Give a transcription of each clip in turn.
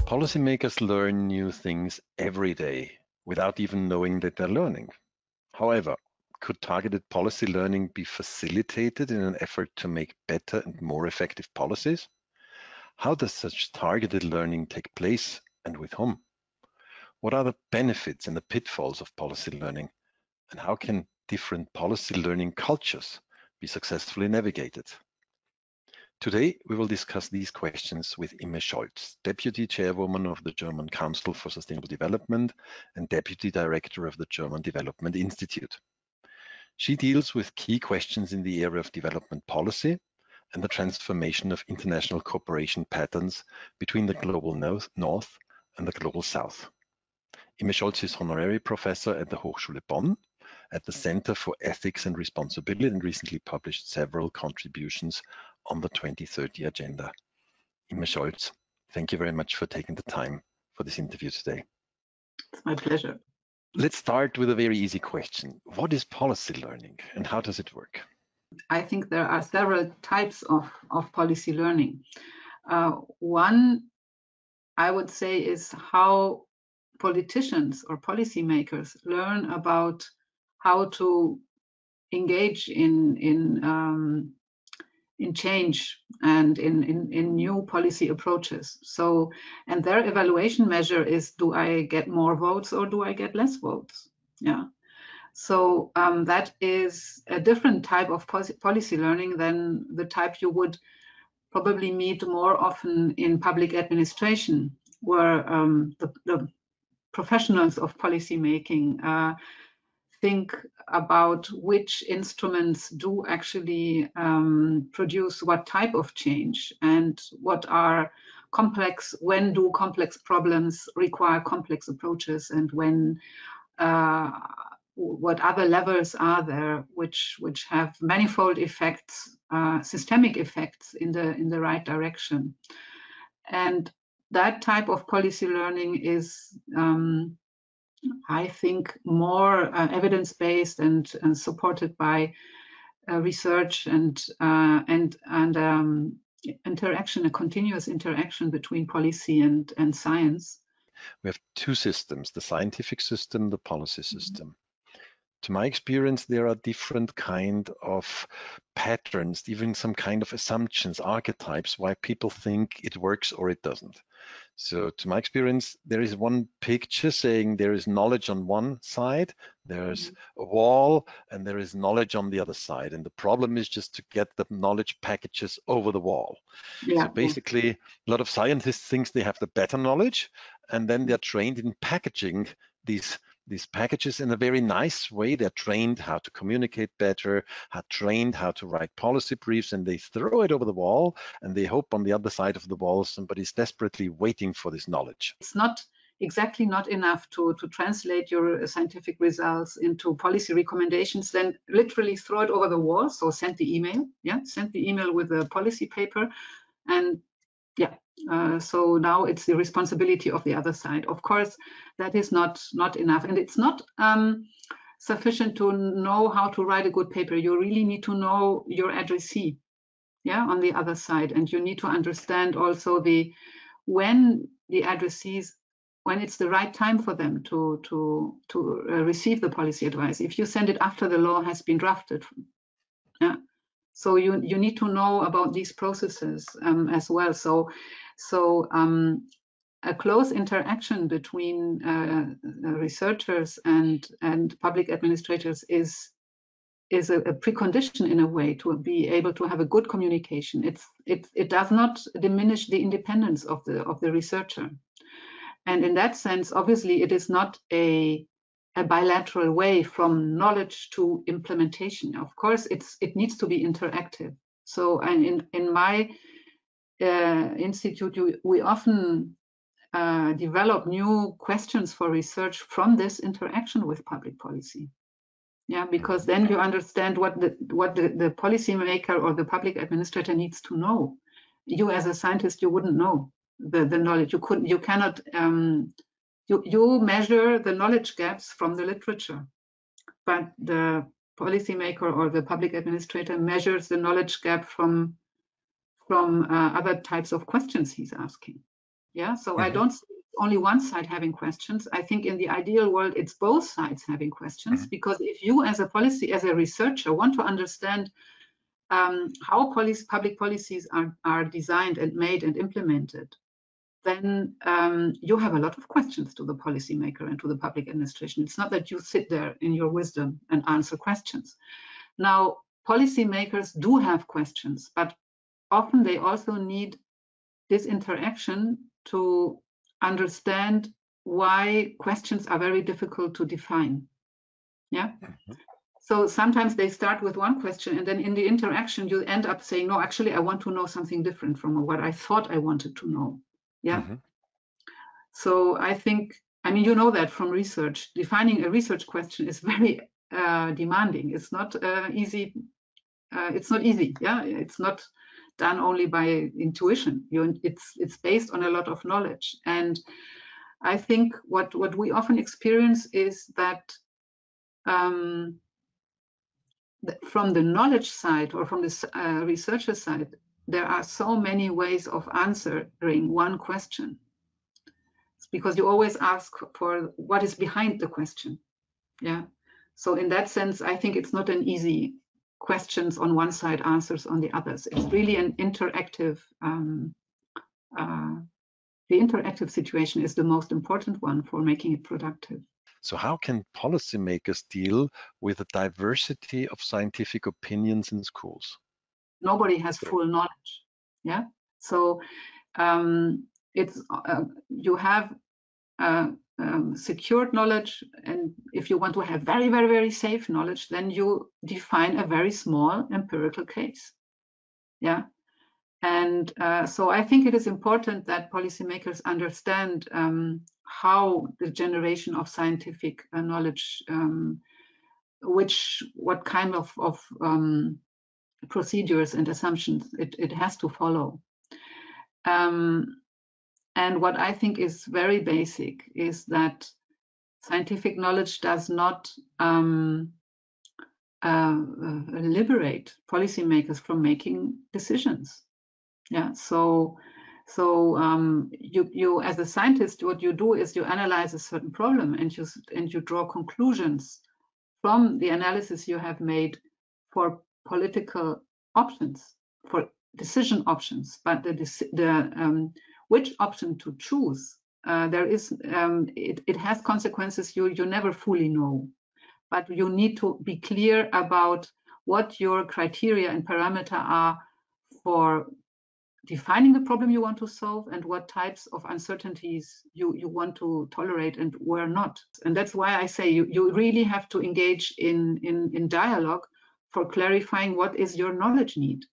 Policymakers learn new things every day without even knowing that they're learning. However, could targeted policy learning be facilitated in an effort to make better and more effective policies? How does such targeted learning take place and with whom? What are the benefits and the pitfalls of policy learning? And how can different policy learning cultures be successfully navigated? Today, we will discuss these questions with Imme Scholz, Deputy Chairwoman of the German Council for Sustainable Development and Deputy Director of the German Development Institute. She deals with key questions in the area of development policy and the transformation of international cooperation patterns between the global north and the global south. Imme Scholz is honorary professor at the Hochschule Bonn at the Center for Ethics and Responsibility and recently published several contributions on the 2030 agenda. Imme Scholz, thank you very much for taking the time for this interview today. It's my pleasure. Let's start with a very easy question. What is policy learning and how does it work? I think there are several types of policy learning. One, I would say, is how politicians or policymakers learn about how to engage in change and in new policy approaches. So, and their evaluation measure is, do I get more votes or do I get less votes? Yeah. So that is a different type of policy learning than the type you would probably meet more often in public administration, where the professionals of policy making think about which instruments do actually produce what type of change and what are complex, when do complex problems require complex approaches, and when what other levers are there which have manifold effects, systemic effects in the right direction. And that type of policy learning is I think more evidence-based and supported by research and interaction, a continuous interaction between policy and science. We have two systems, the scientific system, the policy system. To my experience, there are different kind of patterns, even some kind of assumptions, archetypes, why people think it works or it doesn't. So to my experience, there is one picture saying there is knowledge on one side, there's a wall, and there is knowledge on the other side. And the problem is just to get the knowledge packages over the wall. Yeah. So basically, a lot of scientists think they have the better knowledge, and then they're trained in packaging these packages in a very nice way. They're trained how to communicate better, trained how to write policy briefs, and they throw it over the wall and they hope on the other side of the wall somebody's desperately waiting for this knowledge. It's not enough to translate your scientific results into policy recommendations, then literally throw it over the wall. So send the email, send the email with a policy paper, and so now it's the responsibility of the other side. Of course, that is not enough, and it's not sufficient to know how to write a good paper. You really need to know your addressee, on the other side, and you need to understand also when it's the right time for them to receive the policy advice. If you send it after the law has been drafted, so you need to know about these processes as well. So a close interaction between researchers and public administrators is a precondition in a way to be able to have a good communication. It does not diminish the independence of the researcher, and in that sense, obviously, it is not a bilateral way from knowledge to implementation. Of course, it needs to be interactive. So, and in my institute, we often develop new questions for research from this interaction with public policy. Because then you understand what the policymaker or the public administrator needs to know. You, as a scientist, you wouldn't know the knowledge. You cannot. You measure the knowledge gaps from the literature, but the policymaker or the public administrator measures the knowledge gap from other types of questions he's asking. Yeah, so I don't see only one side having questions. I think in the ideal world, it's both sides having questions, because if you as a researcher want to understand how public policies are designed and made and implemented, then you have a lot of questions to the policymaker and to the public administration. It's not that you sit there in your wisdom and answer questions. Now, policymakers do have questions, but often they also need this interaction to understand why questions are very difficult to define. Yeah. So sometimes they start with one question, and then in the interaction, you end up saying, no, actually, I want to know something different from what I thought I wanted to know. Yeah. So I think, I mean, you know that from research, defining a research question is very demanding. It's not easy. It's not easy. Yeah. It's not done only by intuition. It's based on a lot of knowledge. And I think what we often experience is that from the knowledge side or from the researcher side, there are so many ways of answering one question. It's because you always ask for what is behind the question. Yeah. So in that sense, I think it's not an easy questions on one side, answers on the others. It's really an interactive, the interactive situation is the most important one for making it productive. So how can policymakers deal with the diversity of scientific opinions in schools? Nobody has full knowledge. Yeah. So it's you have secured knowledge, and if you want to have very, very, very safe knowledge, then you define a very small empirical case. Yeah. And so I think it is important that policymakers understand how the generation of scientific knowledge, what kind of procedures and assumptions it has to follow. And what I think is very basic is that scientific knowledge does not liberate policymakers from making decisions. Yeah, so you as a scientist, what you do is you analyze a certain problem and you draw conclusions from the analysis you have made for political options, for decision options. But which option to choose, it has consequences you never fully know. But you need to be clear about what your criteria and parameter are for defining the problem you want to solve and what types of uncertainties you want to tolerate and where not. And that's why I say you really have to engage in dialogue for clarifying what is your knowledge need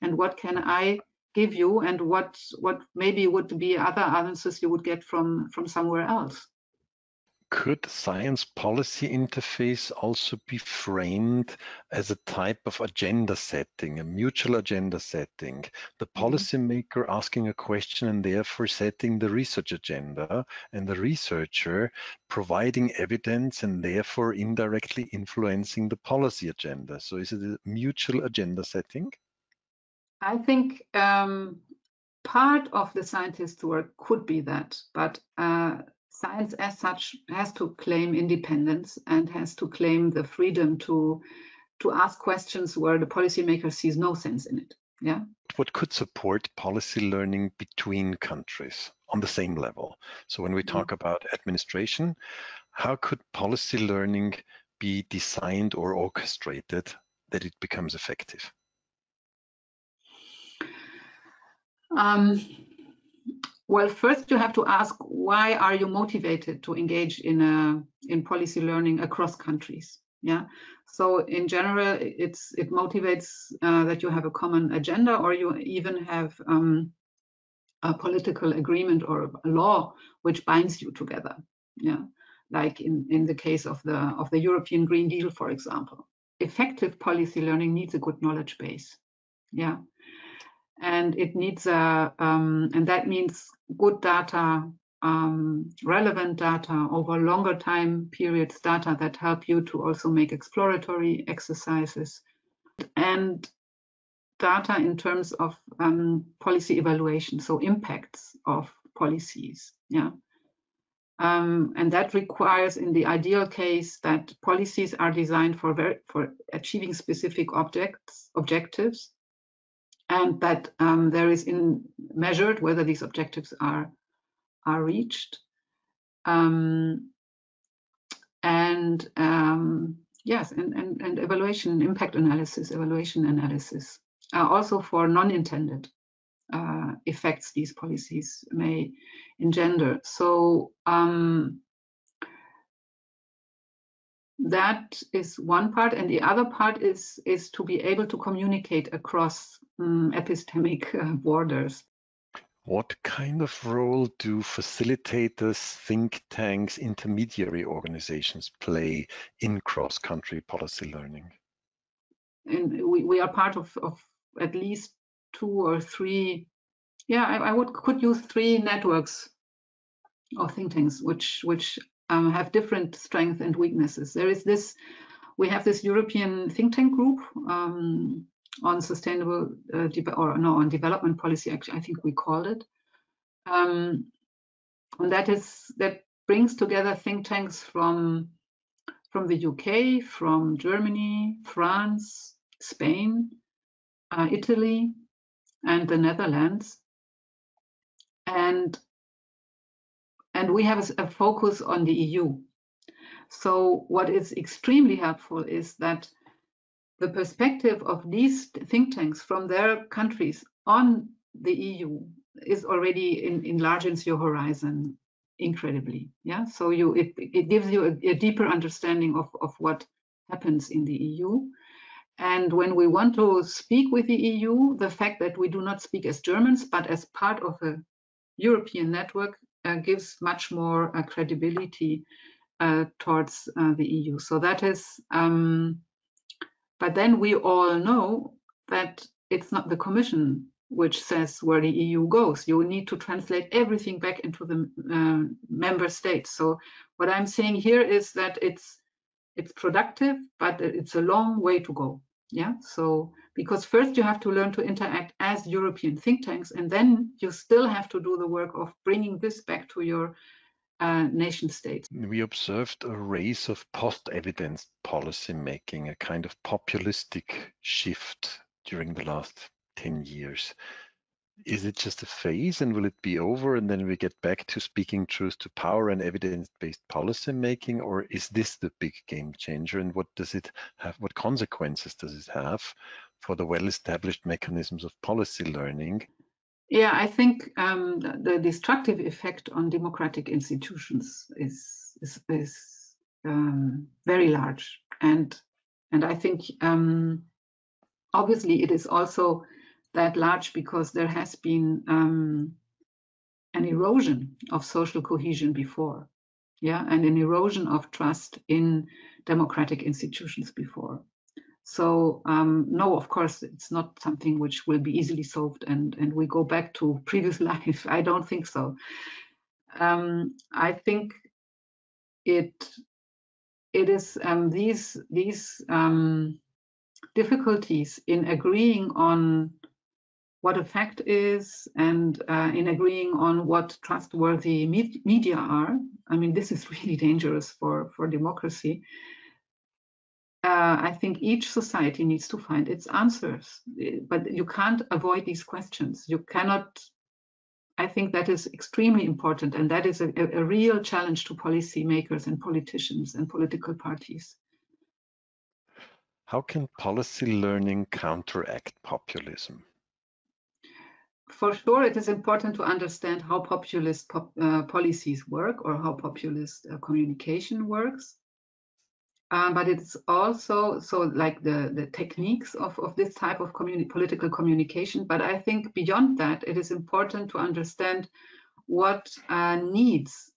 and what can I give you and what maybe would be other answers you would get from somewhere else. Could science policy interface also be framed as a type of agenda setting, a mutual agenda setting? The policymaker asking a question and therefore setting the research agenda, and the researcher providing evidence and therefore indirectly influencing the policy agenda. So is it a mutual agenda setting? I think part of the scientist's work could be that, but science as such has to claim independence and has to claim the freedom to ask questions where the policymaker sees no sense in it. Yeah. What could support policy learning between countries on the same level? So when we talk about administration, how could policy learning be designed or orchestrated that it becomes effective? Well, first you have to ask, why are you motivated to engage in policy learning across countries? Yeah. So in general, it motivates that you have a common agenda, or you even have a political agreement or a law which binds you together. Yeah. Like in the case of the European Green Deal, for example. Effective policy learning needs a good knowledge base. Yeah. And it needs and that means good data, relevant data over longer time periods, data that help you to also make exploratory exercises, and data in terms of policy evaluation, so impacts of policies. Yeah. And that requires, in the ideal case, that policies are designed for achieving specific objectives, and that there is measured whether these objectives are reached. Yes, and evaluation, impact analysis, evaluation analysis, also for non-intended effects these policies may engender. So that is one part, and the other part is to be able to communicate across epistemic borders. What kind of role do facilitators, think tanks, intermediary organizations play in cross-country policy learning? And we are part of at least 2 or 3. Yeah, I could use 3 networks of think tanks, which have different strengths and weaknesses. There is this. We have this European think tank group on sustainable on development policy. Actually, I think we called it. And that brings together think tanks from the UK, from Germany, France, Spain, Italy, and the Netherlands, and we have a focus on the EU. So what is extremely helpful is that the perspective of these think tanks from their countries on the EU is already enlarges your horizon incredibly. Yeah, so it gives you a deeper understanding of what happens in the EU. And when we want to speak with the EU, the fact that we do not speak as Germans but as part of a European network gives much more credibility towards the EU. So that is, but then we all know that it's not the Commission which says where the EU goes. You need to translate everything back into the member states. So what I'm saying here is that it's productive, but it's a long way to go. Yeah. So because first you have to learn to interact as European think tanks, and then you still have to do the work of bringing this back to your nation states. We observed a race of post-evidence policy making, a kind of populistic shift during the last 10 years. Is it just a phase, and will it be over and then we get back to speaking truth to power and evidence-based policy making, or is this the big game changer, and what does it have, what consequences does it have for the well-established mechanisms of policy learning? Yeah, I think the destructive effect on democratic institutions is very large, and I think obviously it is also that large because there has been an erosion of social cohesion before, yeah, and an erosion of trust in democratic institutions before. So no, of course, it's not something which will be easily solved and we go back to previous life. I don't think so. I think it is these difficulties in agreeing on what a fact is and in agreeing on what trustworthy media are. I mean, this is really dangerous for democracy. I think each society needs to find its answers, but you can't avoid these questions. You cannot. I think that is extremely important, and that is a real challenge to policymakers and politicians and political parties. How can policy learning counteract populism? For sure, it is important to understand how populist policies work or how populist communication works. But it's also like the techniques of this type of political communication. But I think beyond that, it is important to understand what needs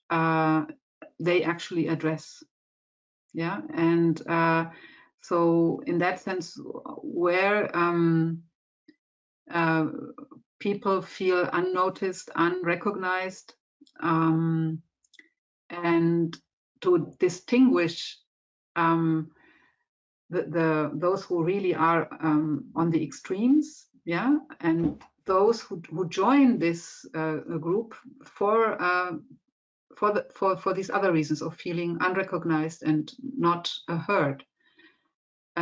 they actually address. Yeah, and so in that sense, where people feel unnoticed, unrecognized, and to distinguish those who really are on the extremes, yeah, and those who join this group for these other reasons of feeling unrecognized and not heard.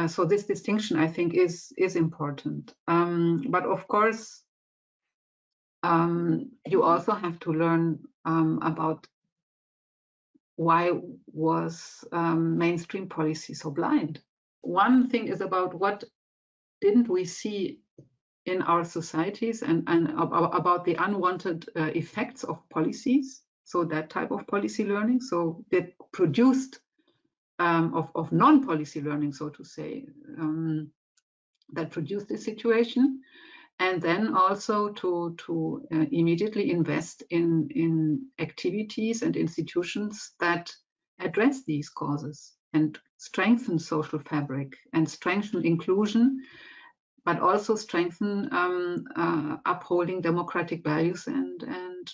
So this distinction, I think, is important. But of course, you also have to learn about why was mainstream policy so blind. One thing is about what didn't we see in our societies, and about the unwanted effects of policies. So that type of policy learning, so that produced of non-policy learning, so to say, that produced this situation. And then also to immediately invest in activities and institutions that address these causes and strengthen social fabric and strengthen inclusion, but also strengthen upholding democratic values and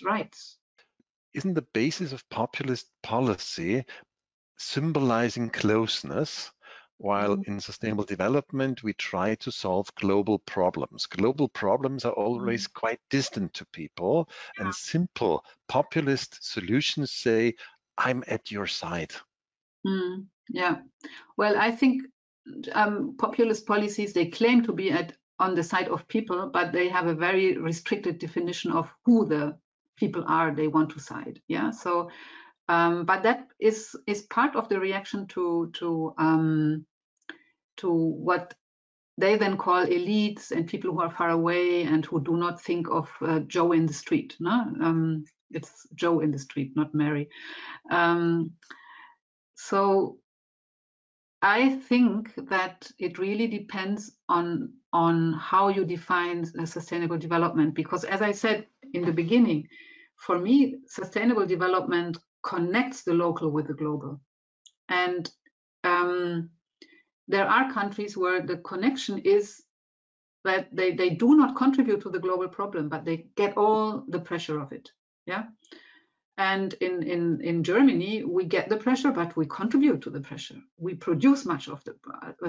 rights. Isn't the basis of populist policy symbolizing closeness, while in sustainable development we try to solve global problems? Global problems are always quite distant to people, and simple populist solutions say, I'm at your side. Yeah, well, I think populist policies, they claim to be on the side of people, but they have a very restricted definition of who the people are they want to side. Yeah, so but that is part of the reaction to what they then call elites and people who are far away and who do not think of Joe in the street. No, it's Joe in the street, not Mary. So I think that it really depends on how you define sustainable development, because as I said in the beginning, for me, sustainable development connects the local with the global. And there are countries where the connection is that they do not contribute to the global problem, but they get all the pressure of it. Yeah. And in Germany, we get the pressure, but we contribute to the pressure. We produce much of the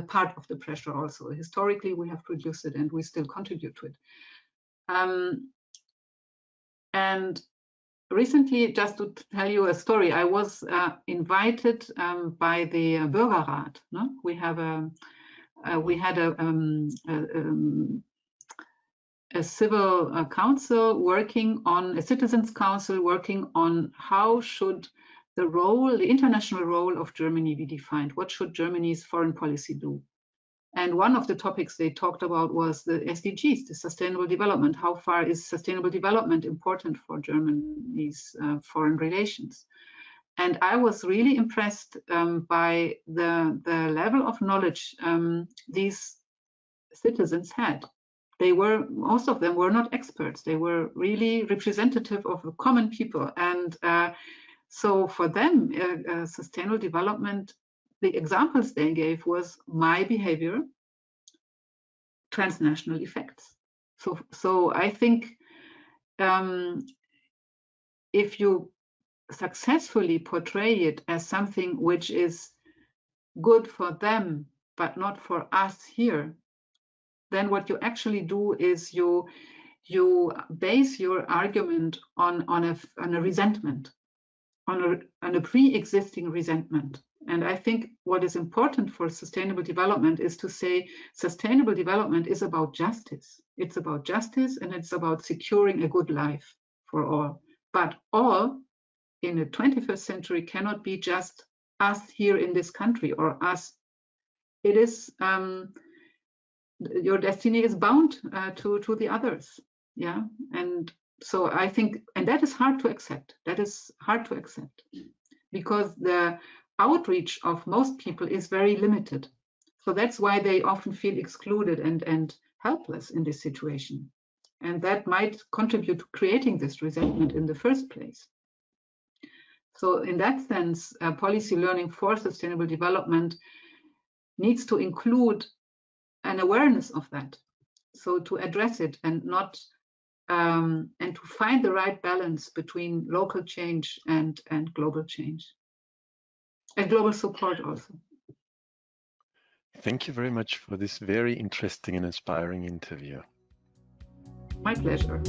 part of the pressure also. Historically, we have produced it and we still contribute to it. And recently, just to tell you a story, I was invited by the Bürgerrat. No? We had a civil council working on a citizens council working on how should the international role of Germany be defined. What should Germany's foreign policy do? And one of the topics they talked about was the SDGs, the sustainable development. How far is sustainable development important for Germany's foreign relations? And I was really impressed by the level of knowledge these citizens had. Most of them were not experts. They were really representative of the common people. And so for them, sustainable development, the examples they gave was my behavior, transnational effects. So I think if you successfully portray it as something which is good for them, but not for us here, then what you actually do is you base your argument on a resentment, on a pre-existing resentment. And I think what is important for sustainable development is to say sustainable development is about justice. It's about justice and it's about securing a good life for all. But all in the 21st century cannot be just us here in this country or us. It is your destiny is bound to the others. Yeah. And so I think, and that is hard to accept. That is hard to accept because the outreach of most people is very limited. So that's why they often feel excluded and helpless in this situation. And that might contribute to creating this resentment in the first place. So in that sense, policy learning for sustainable development needs to include an awareness of that. So to address it and not and to find the right balance between local change and global change and global support also. Thank you very much for this very interesting and inspiring interview. My pleasure.